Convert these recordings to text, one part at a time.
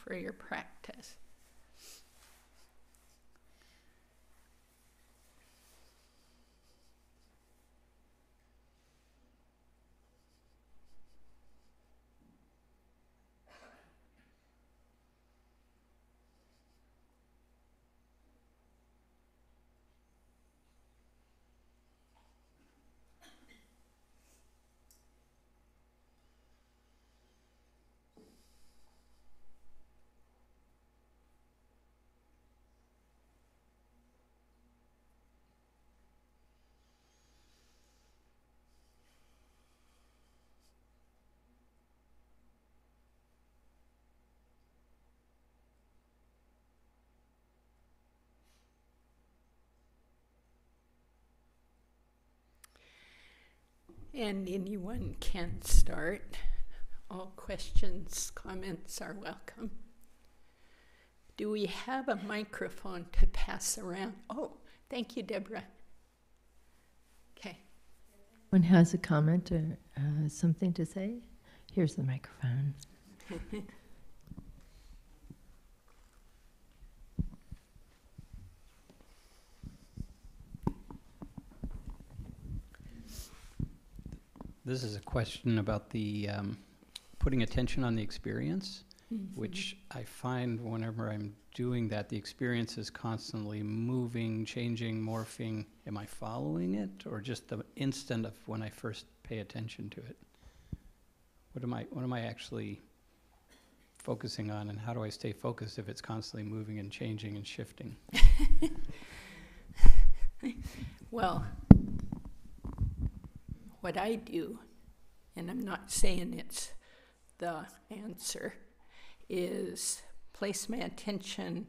for your practice. And anyone can start. All questions, comments are welcome. Do we have a microphone to pass around? Oh, thank you, Deborah. Okay. One has a comment or something to say? Here's the microphone. This is a question about the putting attention on the experience, which I find whenever I'm doing that, the experience is constantly moving, changing, morphing. Am I following it, or just the instant of when I first pay attention to it? What am I actually focusing on, and how do I stay focused if it's constantly moving and changing and shifting? Well, what I do, and I'm not saying it's the answer, is place my attention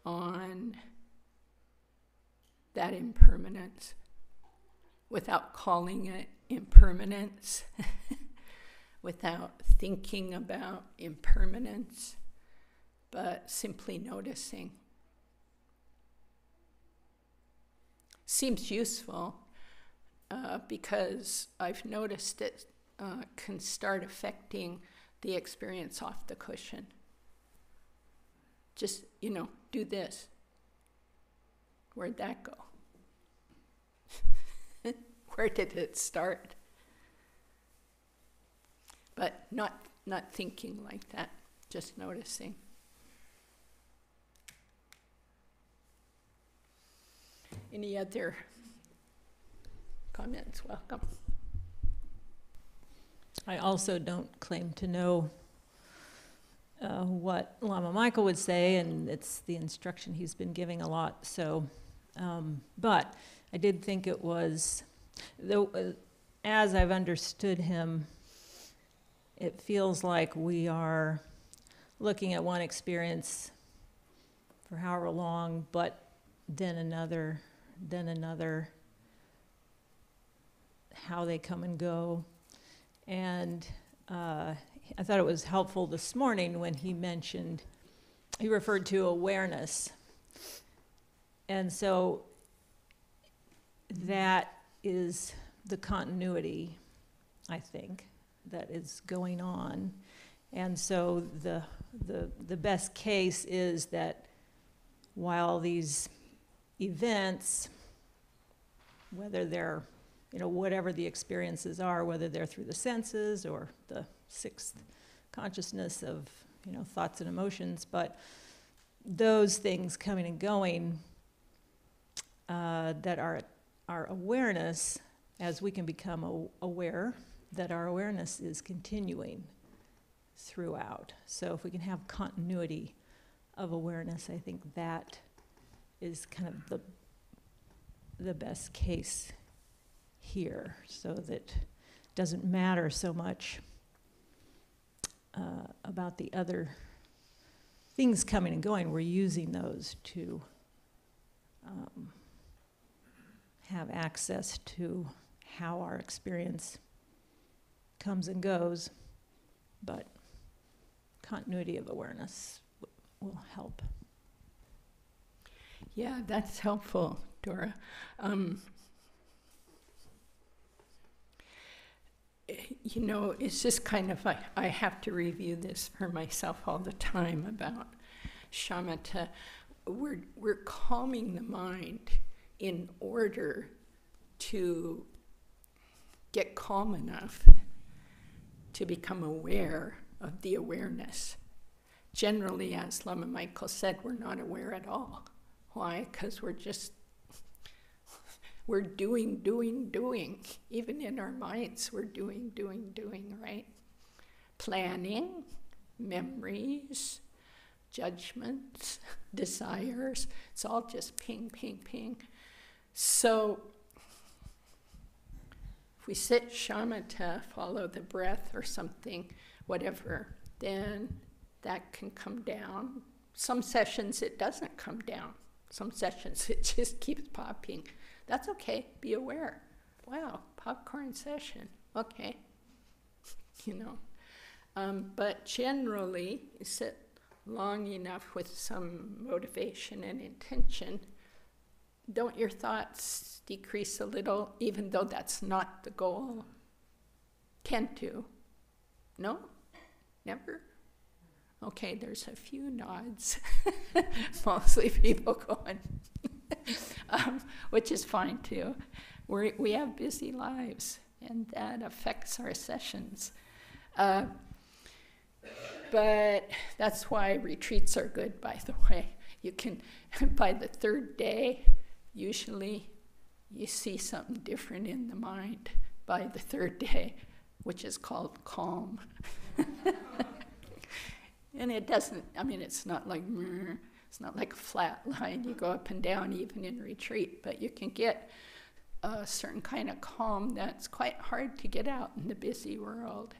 on that impermanence without calling it impermanence, without thinking about impermanence, but simply noticing. Seems useful. Because I've noticed it can start affecting the experience off the cushion. Just, do this. Where'd that go? Where did it start? But not thinking like that, just noticing. Any other comments? Welcome. I also don't claim to know what Lama Michael would say, and it's the instruction he's been giving a lot. So, but I did think it was, though, as I've understood him, it feels like we are looking at one experience for however long, but then another, how they come and go. And I thought it was helpful this morning when he referred to awareness. And so that is the continuity, I think, that is going on. And so the best case is that while these events, whether they're, whatever the experiences are, whether they're through the senses or the sixth consciousness of, thoughts and emotions, but those things coming and going, that our awareness, as we can become aware, that our awareness is continuing throughout. So if we can have continuity of awareness, I think that is kind of the best case here, so that it doesn't matter so much about the other things coming and going. We're using those to have access to how our experience comes and goes, but continuity of awareness will help. Yeah, that's helpful, Dora. you know, it's just kind of like, I have to review this for myself all the time about shamatha. We're calming the mind in order to get calm enough to become aware of the awareness. Generally, as Lama Michael said, we're not aware at all. Why? Because we're doing. Even in our minds, we're doing, right? Planning, memories, judgments, desires. It's all just ping, ping, ping. So if we sit shamatha, follow the breath or something, whatever, then that can come down. Some sessions it doesn't come down. Some sessions it just keeps popping. That's okay, be aware. Wow, popcorn session, okay. You know, but generally, you sit long enough with some motivation and intention, don't your thoughts decrease a little, even though that's not the goal? Can't do. No? Never? Okay, there's a few nods. Mostly people going, which is fine too. We have busy lives, and that affects our sessions. But that's why retreats are good, by the way. You can, by the third day, usually you see something different in the mind by the third day, which is called calm. And it doesn't, I mean, it's not like a flat line. You go up and down even in retreat, but you can get a certain kind of calm that's quite hard to get out in the busy world.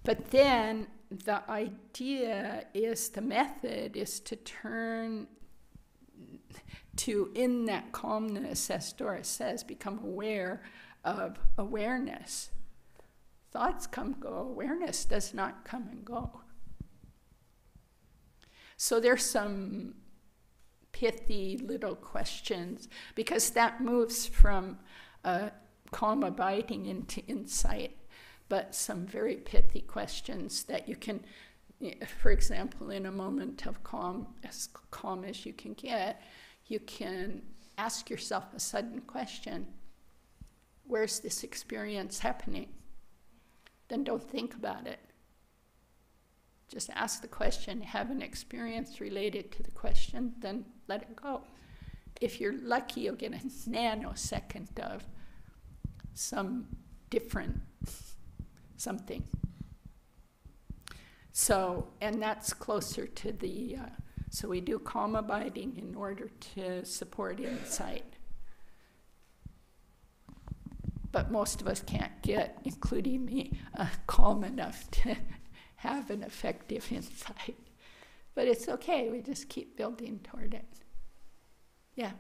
But then the idea is, the method is to turn to, in that calmness, as Doris says, become aware of awareness. Thoughts come and go, awareness does not come and go. So there's some pithy little questions, because that moves from calm abiding into insight. But some very pithy questions that you can, for example, in a moment of calm as you can get, you can ask yourself a sudden question. Where's this experience happening? Then don't think about it. Just ask the question, have an experience related to the question, then let it go. If you're lucky, you'll get a nanosecond of some different something. So, and that's closer to the, so we do calm abiding in order to support insight. But most of us can't get, including me, calm enough to have an effective insight. But it's okay, we just keep building toward it. Yeah,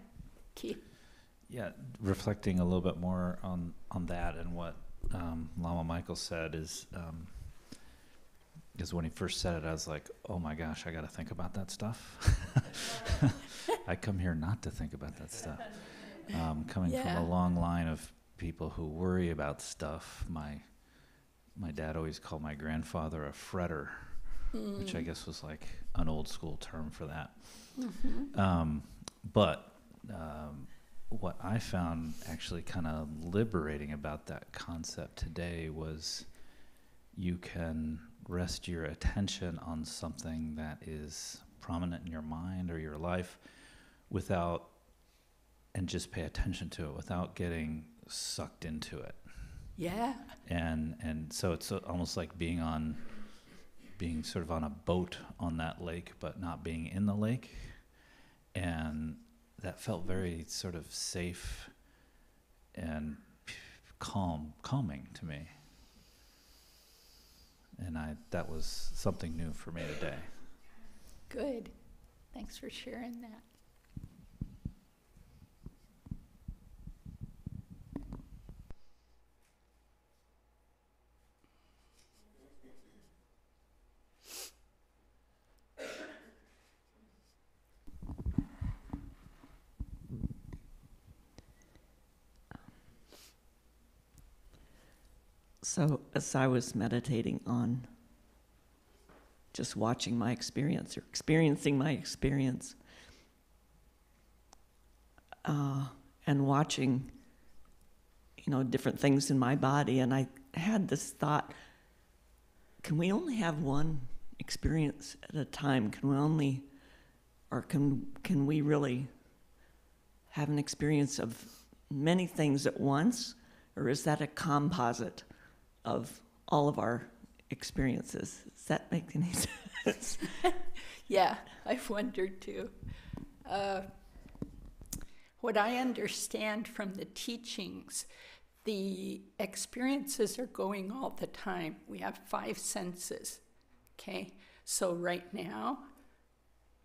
Keith. Yeah, reflecting a little bit more on that and what Lama Michael said is, because when he first said it, I was like, oh my gosh, I got to think about that stuff. I come here not to think about that stuff. Coming from a long line of people who worry about stuff, my dad always called my grandfather a fretter, which I guess was like an old school term for that. Mm-hmm. But what I found actually kind of liberating about that concept today was you can rest your attention on something that is prominent in your mind or your life and just pay attention to it without getting sucked into it. Yeah. And so it's almost like being sort of on a boat on that lake, but not being in the lake. And that felt very sort of safe and calming to me. And that was something new for me today. Good. Thanks for sharing that. So as I was meditating on just watching my experience or experiencing my experience, and watching, different things in my body, and I had this thought, can we only have one experience at a time? Can we really have an experience of many things at once? Or is that a composite of all of our experiences? Does that make any sense? Yeah, I've wondered too. What I understand from the teachings, the experiences are going all the time. We have 5 senses, okay? So right now,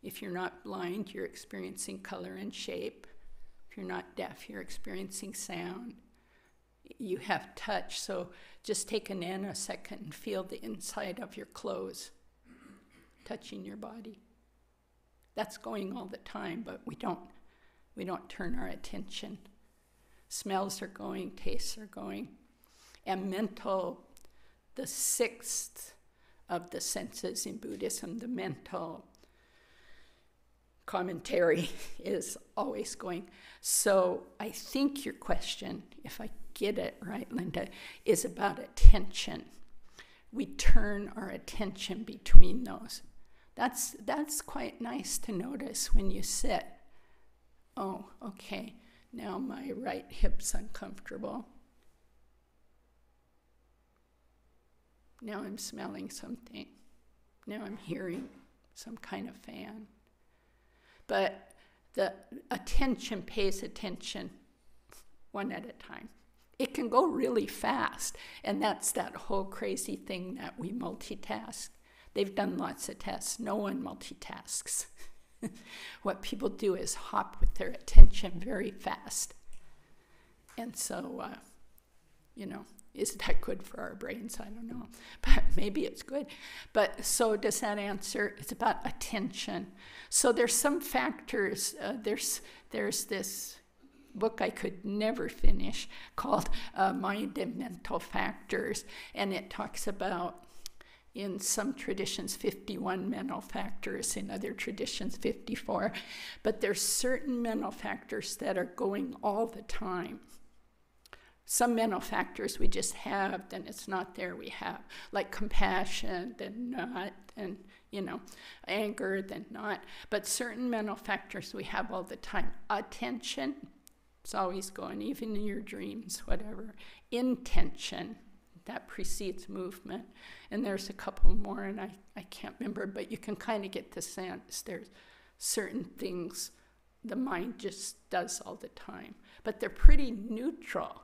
if you're not blind, you're experiencing color and shape. If you're not deaf, you're experiencing sound. You have touch, so just take a nanosecond and feel the inside of your clothes touching your body. That's going all the time, but we don't turn our attention. Smells are going, tastes are going. And mental, the 6th of the senses in Buddhism, the mental commentary is always going. So I think your question, if I get it right, Linda, is about attention. We turn our attention between those. That's quite nice to notice when you sit. Oh, okay, now my right hip's uncomfortable. Now I'm smelling something. Now I'm hearing some kind of fan. But the attention pays attention one at a time. It can go really fast, and that's that whole crazy thing that we multitask. They've done lots of tests. No one multitasks. What people do is hop with their attention very fast. And so, is that good for our brains? I don't know, but maybe it's good. But so does that answer? It's about attention. So there's some factors. There's this book I could never finish called Mind and Mental Factors, and it talks about, in some traditions, 51 mental factors, in other traditions, 54. But there's certain mental factors that are going all the time. Some mental factors we just have, then it's not there, we have. Like compassion, then not, and, anger, then not. But certain mental factors we have all the time. Attention, it's always going, even in your dreams, whatever. Intention, that precedes movement. And there's a couple more, and I can't remember, but you can kind of get the sense. There's certain things the mind just does all the time. But they're pretty neutral.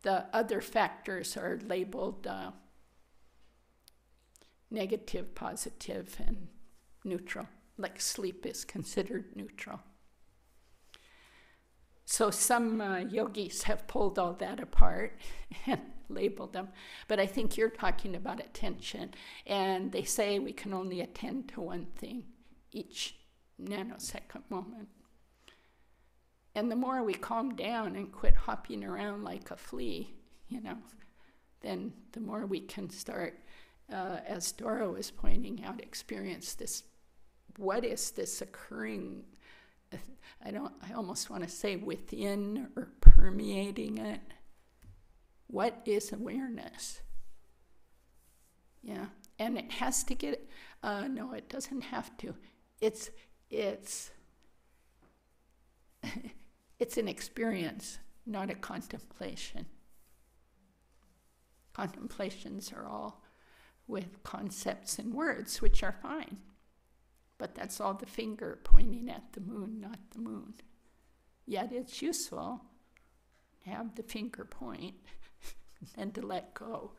The other factors are labeled negative, positive, and neutral. Like sleep is considered neutral. So some yogis have pulled all that apart and labeled them. But I think you're talking about attention. And they say we can only attend to one thing each nanosecond moment. And the more we calm down and quit hopping around like a flea, then the more we can start, as Dora was pointing out, experience this. What is this occurring? I almost want to say within or permeating it. What is awareness? Yeah, and it has to get, no, it doesn't have to. It's an experience, not a contemplation. Contemplations are all with concepts and words, which are fine. But that's all the finger pointing at the moon, not the moon. Yet it's useful to have the finger point and to let go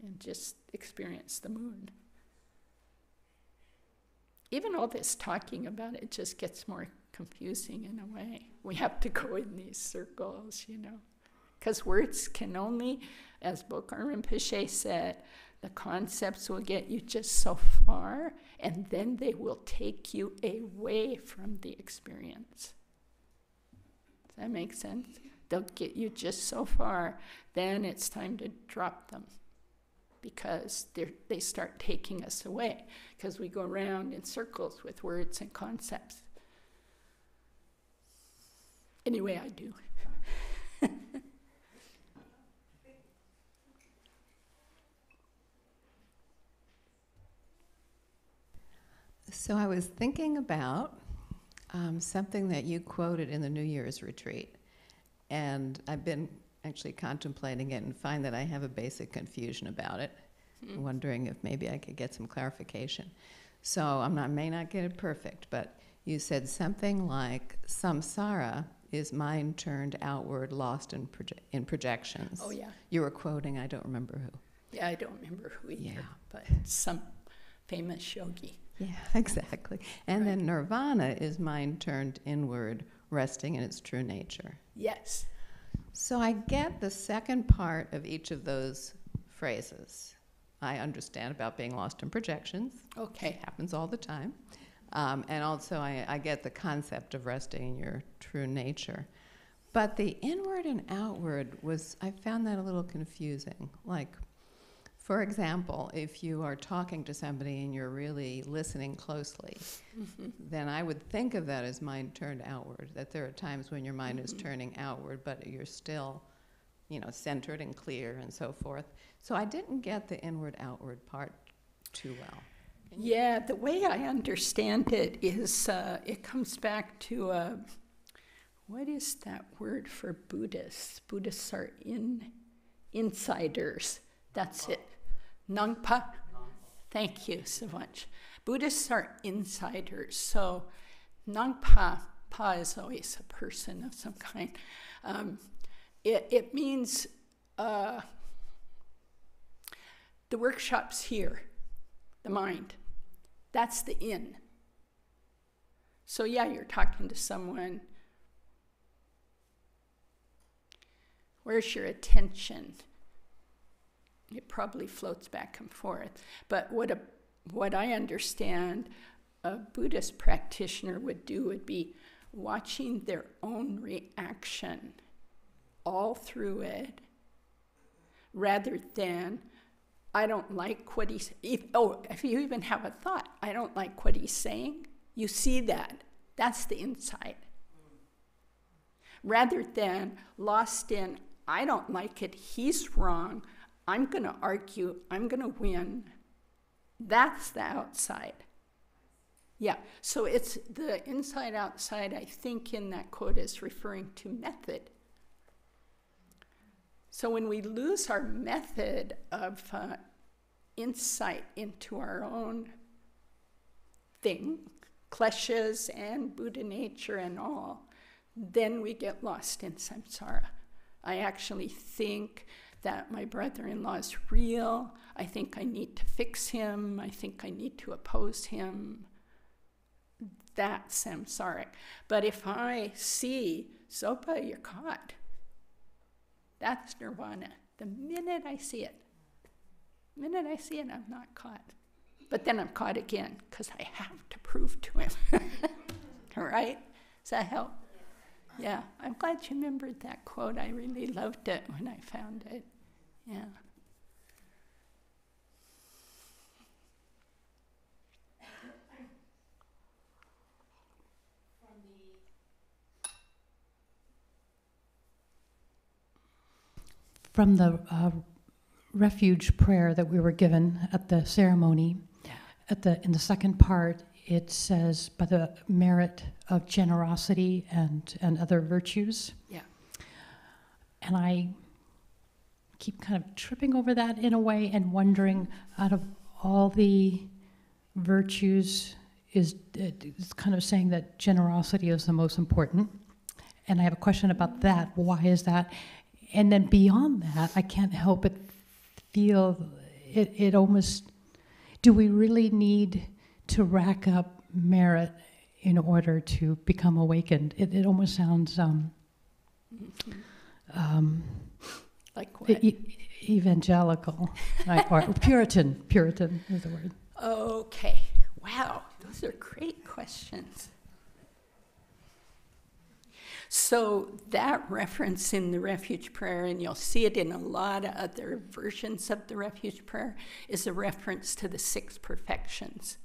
and just experience the moon. Even all this talking about it just gets more confusing in a way. We have to go in these circles, because words can only, as Bokar Rinpoche said, the concepts will get you just so far, and then they will take you away from the experience. Does that make sense? They'll get you just so far, then it's time to drop them because they start taking us away because we go around in circles with words and concepts. Anyway, I do. So I was thinking about something that you quoted in the New Year's retreat, and I've been actually contemplating it and find that I have a basic confusion about it, wondering if maybe I could get some clarification. So I may not get it perfect, but you said something like, samsara is mind turned outward, lost in projections. Oh, yeah. You were quoting, I don't remember who. Yeah, I don't remember who either, Yeah. but some famous yogi. Yeah, exactly. And then nirvana is mind turned inward, resting in its true nature. Yes. So I get the second part of each of those phrases. I understand about being lost in projections. Okay. It happens all the time. And also I get the concept of resting in your true nature. But the inward and outward I found that a little confusing. Like, for example, if you are talking to somebody and you're really listening closely, then I would think of that as mind turned outward, that there are times when your mind is turning outward, but you're still, centered and clear and so forth. So I didn't get the inward-outward part too well. Yeah, the way I understand it is it comes back to, what is that word for Buddhists? Buddhists are insiders. That's it. Nangpa? Thank you so much. Buddhists are insiders. So Nangpa, pa is always a person of some kind. It means the workshop's here, the mind. That's the in. So yeah, you're talking to someone. Where's your attention? It probably floats back and forth. But what I understand a Buddhist practitioner would do would be watching their own reaction all through it, rather than, I don't like what he's, if you even have a thought, I don't like what he's saying, you see that. That's the inside. Rather than lost in, I don't like it, he's wrong, I'm going to argue, I'm going to win. That's the outside. Yeah, so it's the inside, outside, I think in that quote is referring to method. So when we lose our method of insight into our own thing, kleshas and Buddha nature and all, then we get lost in samsara. I actually think that my brother-in-law is real. I think I need to fix him. I think I need to oppose him. That's samsaric. But if I see, Zopa, you're caught, that's nirvana. The minute I see it, I'm not caught. But then I'm caught again because I have to prove to him. All right? Does that help? Yeah, I'm glad you remembered that quote. I really loved it when I found it. Yeah. From the refuge prayer that we were given at the ceremony, in the second part, it says, by the merit of generosity and other virtues. Yeah. And I keep kind of tripping over that in a way and wondering, out of all the virtues, it's kind of saying that generosity is the most important. And I have a question about that. Why is that? And then beyond that, I can't help but feel it almost, do we really need to rack up merit in order to become awakened? It almost sounds like what? Evangelical, or Puritan is the word. Okay, wow, those are great questions. So that reference in the Refuge Prayer, and you'll see it in a lot of other versions of the Refuge Prayer, is a reference to the 6 perfections.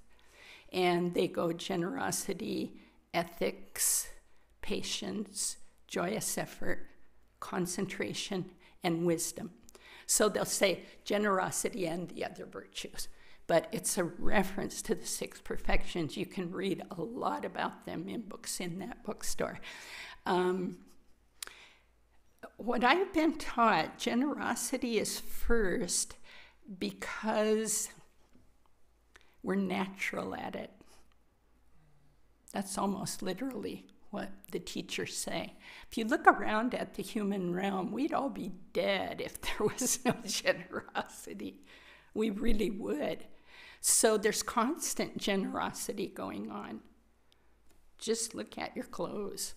And they go generosity, ethics, patience, joyous effort, concentration, and wisdom. So they'll say generosity and the other virtues. But it's a reference to the 6 perfections. You can read a lot about them in books in that bookstore. What I've been taught, generosity is first because we're natural at it. That's almost literally what the teachers say. If you look around at the human realm, we'd all be dead if there was no generosity. We really would. So there's constant generosity going on. Just look at your clothes.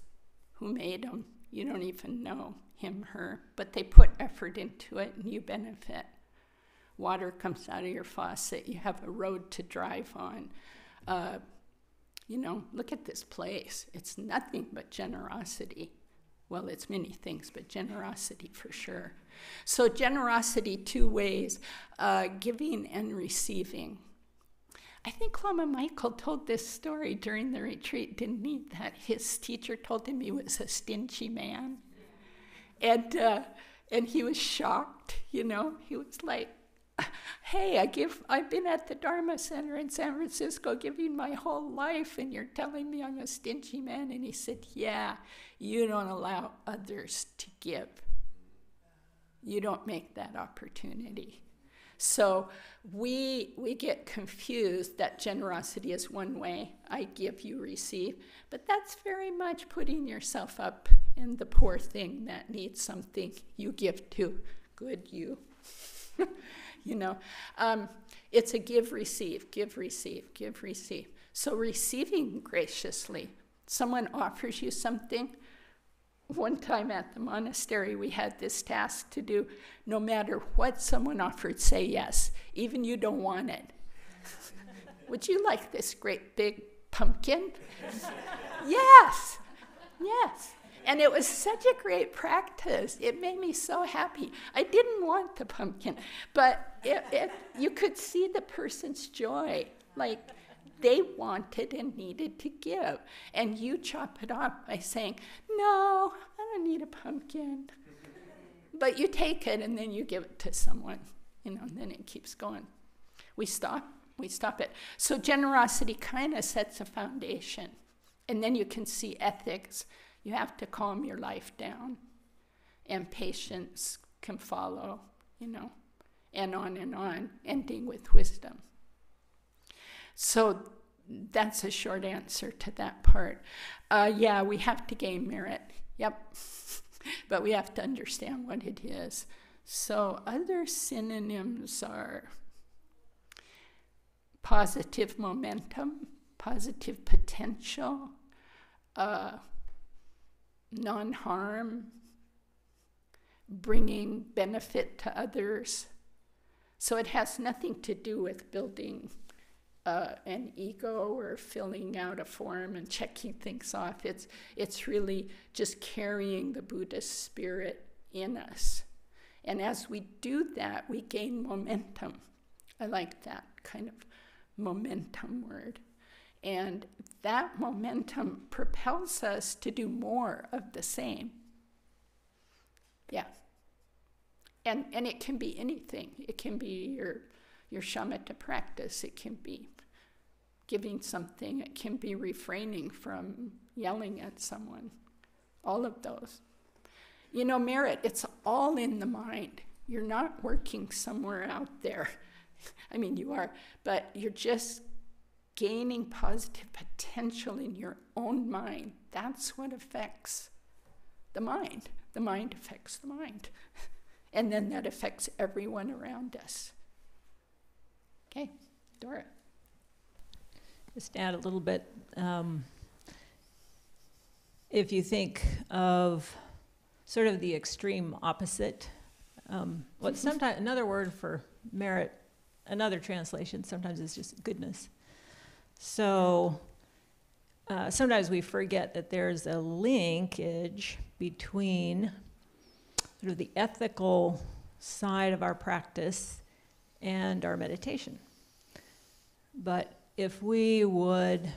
Who made them? You don't even know, him, her, but they put effort into it and you benefit. Water comes out of your faucet. You have a road to drive on. Look at this place. It's nothing but generosity. Well, it's many things, but generosity for sure. So generosity 2 ways, giving and receiving. I think Lama Michael told this story during the retreat, didn't he? That his teacher told him he was a stingy man. And he was shocked, He was like, hey, I've been at the Dharma Center in San Francisco giving my whole life, and you're telling me I'm a stingy man? And he said, yeah, you don't allow others to give. You don't make that opportunity. So we get confused that generosity is one way. I give, you receive. But that's very much putting yourself up in the poor thing that needs something you give to. Good you. It's a give, receive, give, receive, give, receive. So receiving graciously. Someone offers you something. One time at the monastery, we had this task to do. No matter what someone offered, say yes, even you don't want it. Would you like this great big pumpkin? Yes, yes. And it was such a great practice. It made me so happy. I didn't want the pumpkin, but you could see the person's joy. Like, they wanted and needed to give. And you chop it off by saying, no, I don't need a pumpkin. But you take it and then you give it to someone, and then it keeps going. We stop it. So generosity kind of sets a foundation. And then you can see ethics. You have to calm your life down. And patience can follow, and on, ending with wisdom. So that's a short answer to that part. Yeah, we have to gain merit. Yep. But we have to understand what it is. So other synonyms are positive momentum, positive potential, non-harm, bringing benefit to others. So it has nothing to do with building an ego or filling out a form and checking things off. It's really just carrying the Buddhist spirit in us. And as we do that, we gain momentum. I like that kind of momentum word. And that momentum propels us to do more of the same. Yeah. And it can be anything. It can be your shamatha practice. It can be giving something. It can be refraining from yelling at someone. All of those. Merit, it's all in the mind. You're not working somewhere out there. I mean, you are, but you're just gaining positive potential in your own mind. That's what affects the mind. The mind affects the mind. And then that affects everyone around us. Okay, Dora. Just add a little bit. If you think of sort of the extreme opposite, what sometimes another word for merit, another translation sometimes is just goodness. So sometimes we forget that there's a linkage between sort of the ethical side of our practice and our meditation. But if we would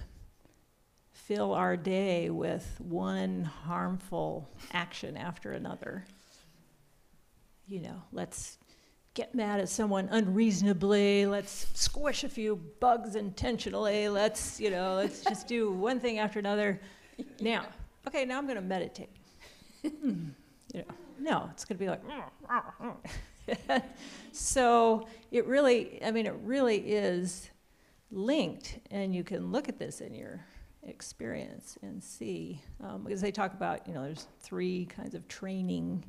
fill our day with one harmful action after another, let's get mad at someone unreasonably, let's squish a few bugs intentionally, let's just do one thing after another. Now I'm going to meditate. No, it's going to be like, so it really is linked, and you can look at this in your experience and see, because they talk about, there's 3 kinds of training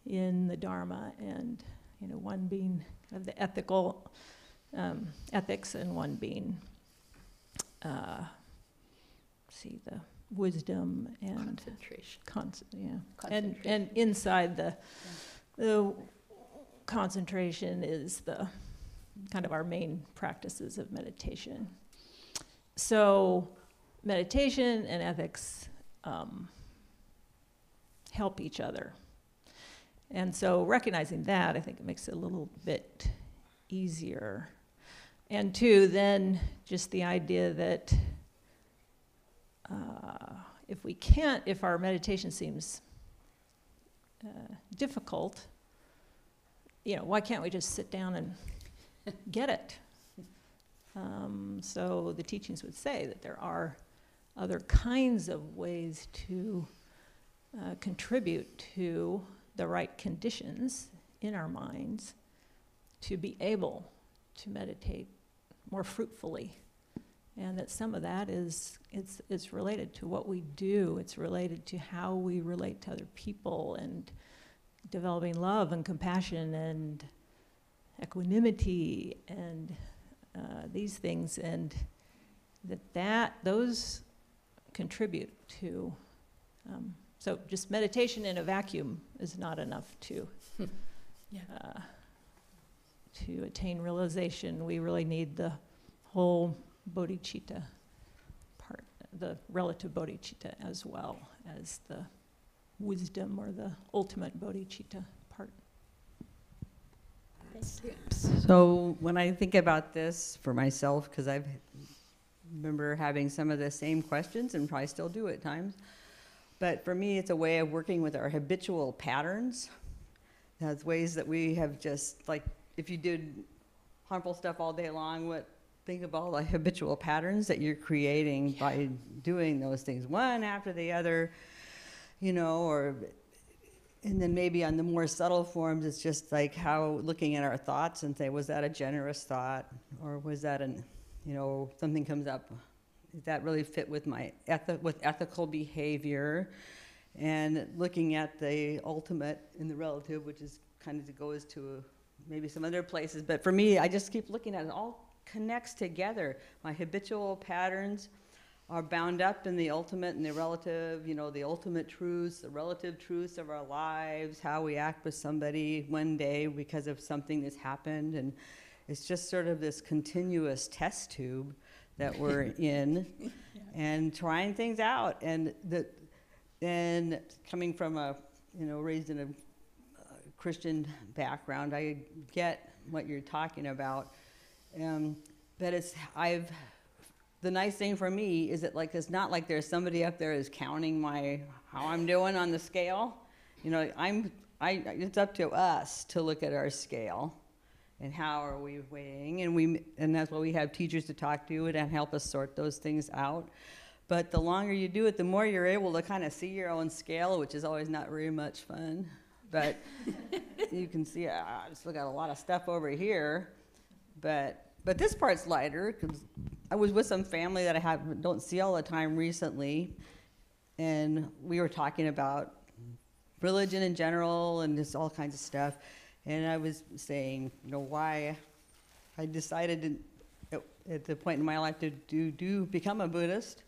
in the Dharma, and one being kind of the ethical ethics, and one being the wisdom and concentration. And inside the concentration is the kind of our main practices of meditation. So meditation and ethics help each other. And so recognizing that, I think it makes it a little bit easier. And 2, then just the idea that if our meditation seems difficult, why can't we just sit down and get it? So the teachings would say that there are other kinds of ways to contribute to the right conditions in our minds to be able to meditate more fruitfully. And that some of that it's related to what we do. It's related to how we relate to other people, and developing love and compassion and equanimity and these things, and those contribute to. So just meditation in a vacuum is not enough to attain realization. We really need the whole bodhicitta part, the relative bodhicitta, as well as the wisdom or the ultimate bodhicitta part. Thank you. So when I think about this for myself, because I remember having some of the same questions and probably still do at times, but for me it's a way of working with our habitual patterns. That's ways that we have just, like, if you did harmful stuff all day long, think of all the habitual patterns that you're creating by doing those things one after the other, and then maybe on the more subtle forms, it's just like how looking at our thoughts and say, was that a generous thought, or was that something comes up, does that really fit with my ethical behavior? And looking at the ultimate and the relative, which is kind of goes to maybe some other places, but for me, I just keep looking at it. It all connects together. My habitual patterns are bound up in the ultimate and the relative, the ultimate truths, the relative truths of our lives, how we act with somebody one day because of something that's happened. And it's just sort of this continuous test tube that we're in and trying things out. And then coming from raised in a Christian background, I get what you're talking about. But the nice thing for me is that, like, it's not like there's somebody up there is counting how I'm doing on the scale. It's up to us to look at our scale and how are we weighing, and that's why we have teachers to talk to and help us sort those things out. But the longer you do it, the more you're able to kind of see your own scale, which is always not very much fun. But you can see, I still got a lot of stuff over here. But this part's lighter, because I was with some family that I don't see all the time recently, and we were talking about religion in general and just all kinds of stuff. And I was saying, why I decided at the point in my life to become a Buddhist.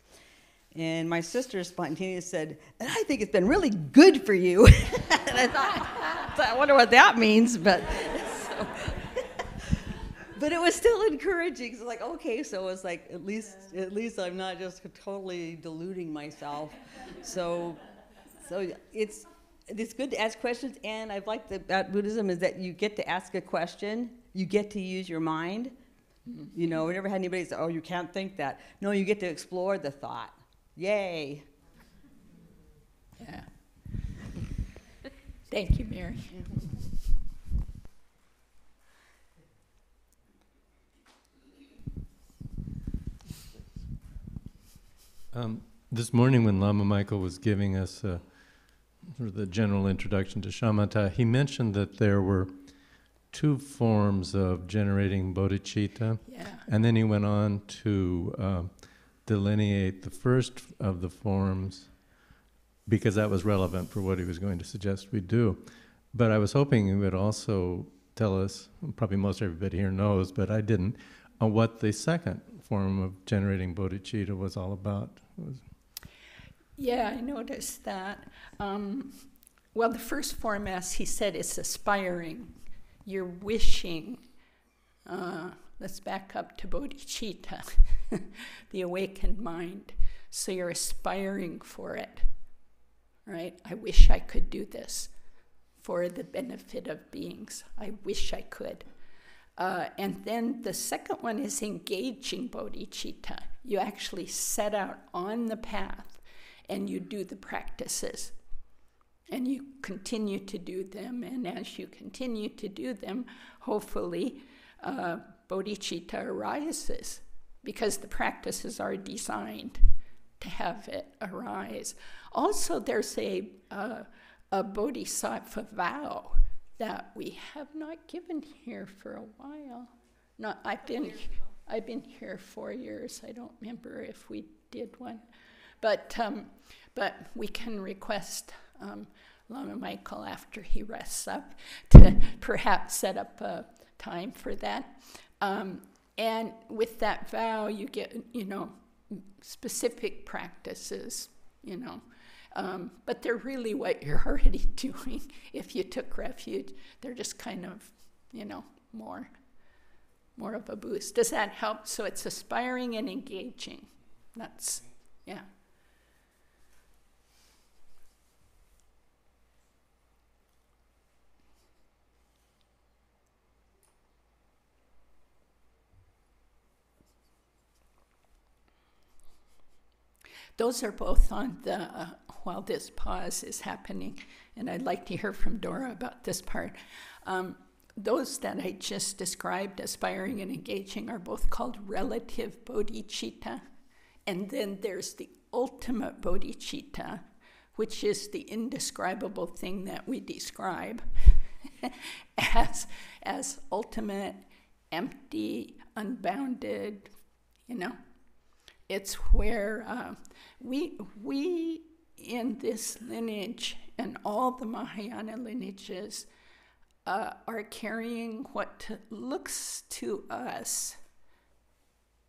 And my sister spontaneously said, and I think it's been really good for you. And I thought, I wonder what that means. But but it was still encouraging. So like, okay, so it's like at least I'm not just totally deluding myself. So it's good to ask questions, and I've liked about Buddhism is that you get to ask a question, you get to use your mind. You know, we never had anybody say, "Oh, you can't think that." No, you get to explore the thought. Yay! Yeah. Thank you, Mary. This morning when Lama Michael was giving us sort of the general introduction to shamatha, he mentioned that there were 2 forms of generating bodhicitta, and then he went on to delineate the first of the forms because that was relevant for what he was going to suggest we do. But I was hoping he would also tell us, probably most everybody here knows, but I didn't, what the second form of generating bodhicitta was all about. Yeah, I noticed that. Well, the first form, as he said, is aspiring. You're wishing. Let's back up to bodhicitta, the awakened mind. So you're aspiring for it, right? I wish I could do this for the benefit of beings. I wish I could. And then the second one is engaging bodhicitta. You actually set out on the path and you do the practices. And you continue to do them, and as you continue to do them, hopefully bodhicitta arises, because the practices are designed to have it arise. Also, there's a bodhisattva vow that we have not given here for a while. No, I've been here 4 years. I don't remember if we did one, but we can request Lama Michael, after he rests up, to perhaps set up a time for that. And with that vow, you get, specific practices, but they're really what you're already doing. If you took refuge, they're just kind of, more of a boost. Does that help? So it's aspiring and engaging. That's, yeah. Those are both on the, while this pause is happening, and I'd like to hear from Dora about this part. Those that I just described, aspiring and engaging, are both called relative bodhicitta. And then there's the ultimate bodhicitta, which is the indescribable thing that we describe as ultimate, empty, unbounded, It's where we in this lineage and all the Mahayana lineages are carrying what looks to us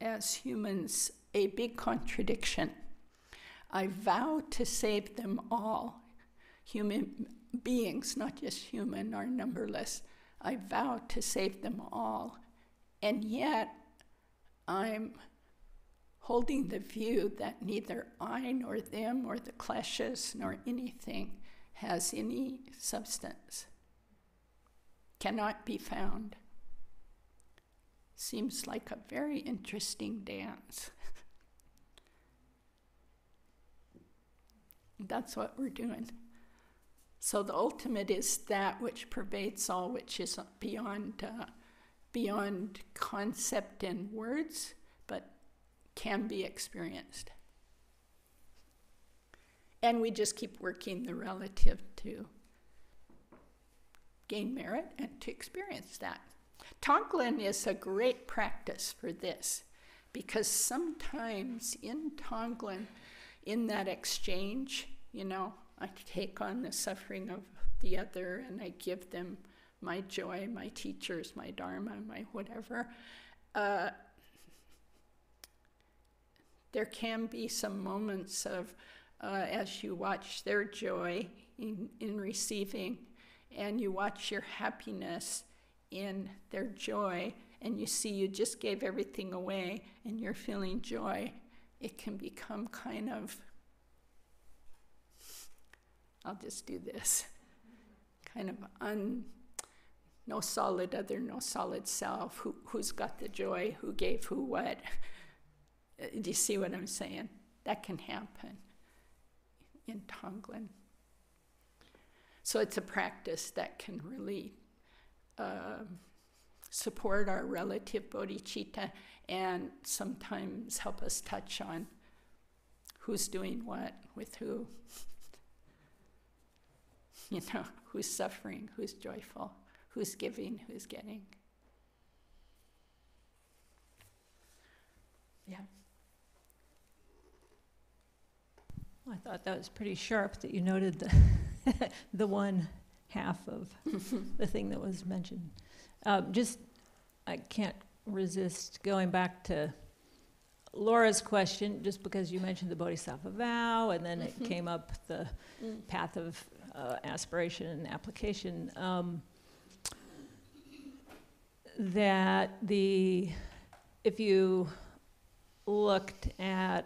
as humans a big contradiction. I vow to save them all. Human beings, not just human, are numberless. I vow to save them all. And yet, I'm holding the view that neither I nor them or the kleshas nor anything has any substance, cannot be found. Seems like a very interesting dance. That's what we're doing. So the ultimate is that which pervades all, which is beyond concept and words, but can be experienced. And we just keep working the relative to gain merit and to experience that. Tonglen is a great practice for this, because sometimes in Tonglen, in that exchange, I take on the suffering of the other and I give them my joy, my teachers, my dharma, my whatever. There can be some moments of, as you watch their joy in receiving, and you watch your happiness in their joy, and you see you just gave everything away and you're feeling joy, it can become kind of, I'll just do this, kind of no solid other, no solid self. Who's got the joy? Who gave who what? Do you see what I'm saying? That can happen in Tonglen. So it's a practice that can really support our relative bodhicitta and sometimes help us touch on who's doing what with who. You know, who's suffering, who's joyful, who's giving, who's getting. Yeah. I thought that was pretty sharp that you noted the one half of the thing that was mentioned. I can't resist going back to Laura's question, just because you mentioned the Bodhisattva vow, and then it came up the path of aspiration and application. If you looked at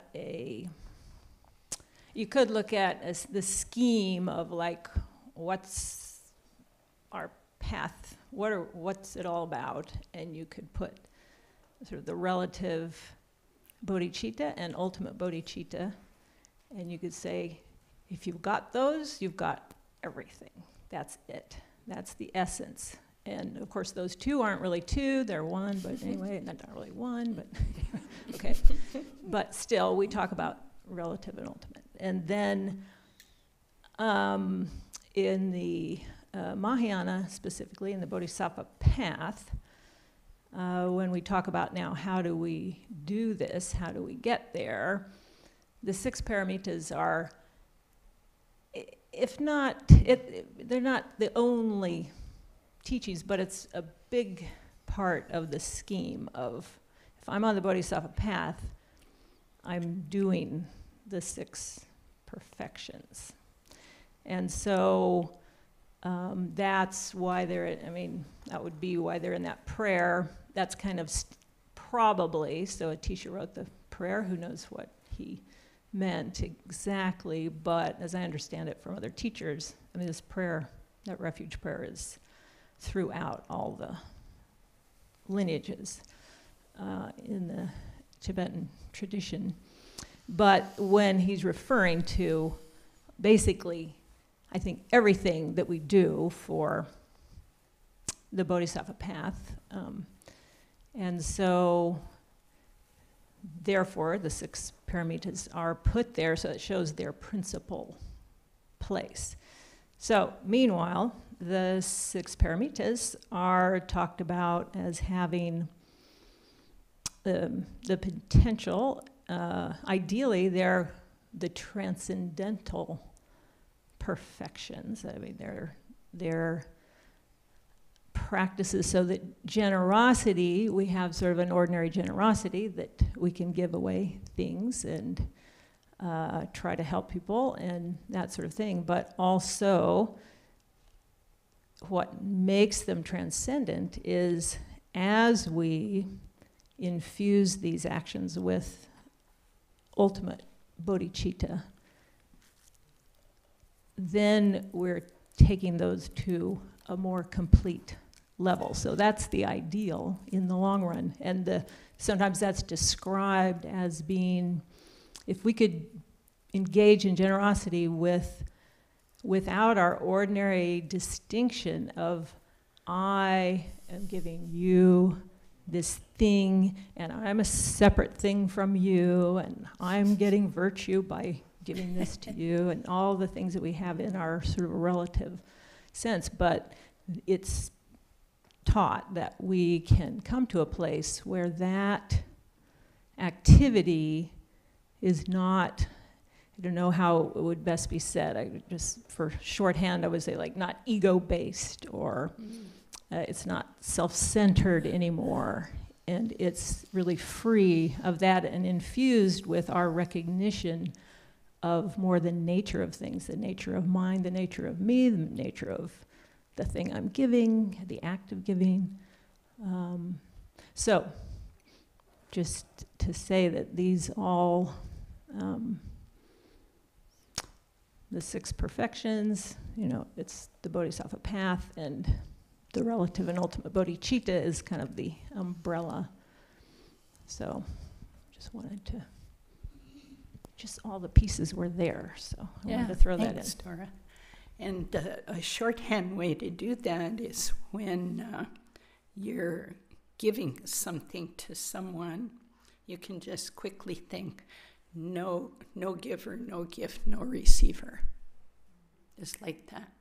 you could look at the scheme of like, what's our path, what's it all about, and you could put sort of the relative bodhicitta and ultimate bodhicitta, and you could say, if you've got those, you've got everything. That's it. That's the essence. And of course, those two aren't really two, they're one, but anyway, not really one, but okay. But still, we talk about relative and ultimate. And then in the Mahayana, specifically in the Bodhisattva path, when we talk about now how do we do this, how do we get there, the 6 paramitas are, if not, they're not the only teachings, but it's a big part of the scheme of, if I'm on the Bodhisattva path, I'm doing the 6 perfections. And so that's why that would be why they're in that prayer. That's kind of probably, so Atisha wrote the prayer, who knows what he meant exactly, but as I understand it from other teachers, this prayer, that refuge prayer, is throughout all the lineages in the Tibetan tradition. But when he's referring to basically, I think, everything that we do for the Bodhisattva path, and so therefore the 6 paramitas are put there so it shows their principal place. So meanwhile, the 6 paramitas are talked about as having the potential, ideally they're the transcendental perfections. They're practices so that generosity, we have sort of an ordinary generosity that we can give away things and try to help people and that sort of thing, but also what makes them transcendent is as we infuse these actions with ultimate bodhicitta, then we're taking those to a more complete level. So that's the ideal in the long run. And sometimes that's described as being, if we could engage in generosity without our ordinary distinction of I am giving you this thing and I'm a separate thing from you and I'm getting virtue by giving this to you and all the things that we have in our sort of relative sense, but it's taught that we can come to a place where that activity is not, I don't know how it would best be said, just for shorthand I would say like not ego-based or it's not self-centered anymore, and it's really free of that and infused with our recognition of more the nature of things, the nature of mind, the nature of me, the nature of the thing I'm giving, the act of giving. So, just to say that these all, the 6 perfections, it's the Bodhisattva path, and the relative and ultimate bodhicitta is kind of the umbrella. So, just wanted to, just all the pieces were there, so I wanted to throw that in. Thanks, Dora. And a shorthand way to do that is when you're giving something to someone, you can just quickly think, no giver, no gift, no receiver. Just like that.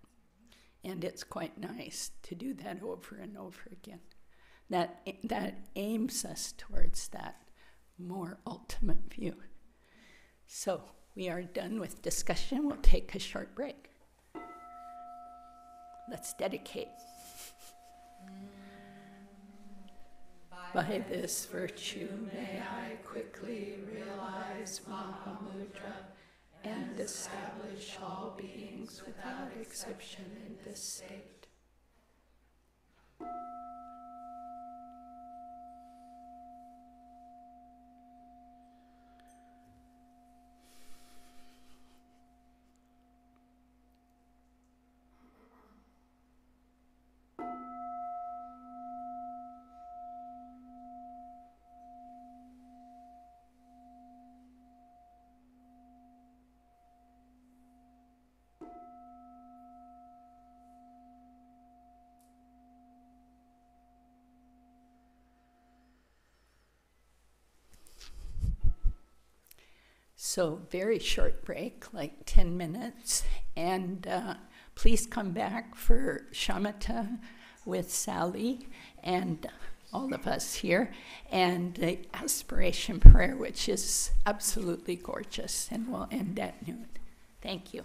And it's quite nice to do that over and over again. That aims us towards that more ultimate view. So we are done with discussion. We'll take a short break. Let's dedicate. By this virtue may I quickly realize Mahamudra and establish all beings without exception in this state. So very short break, like 10 minutes, and please come back for shamatha with Sally and all of us here, and the aspiration prayer, which is absolutely gorgeous, and we'll end at noon. Thank you.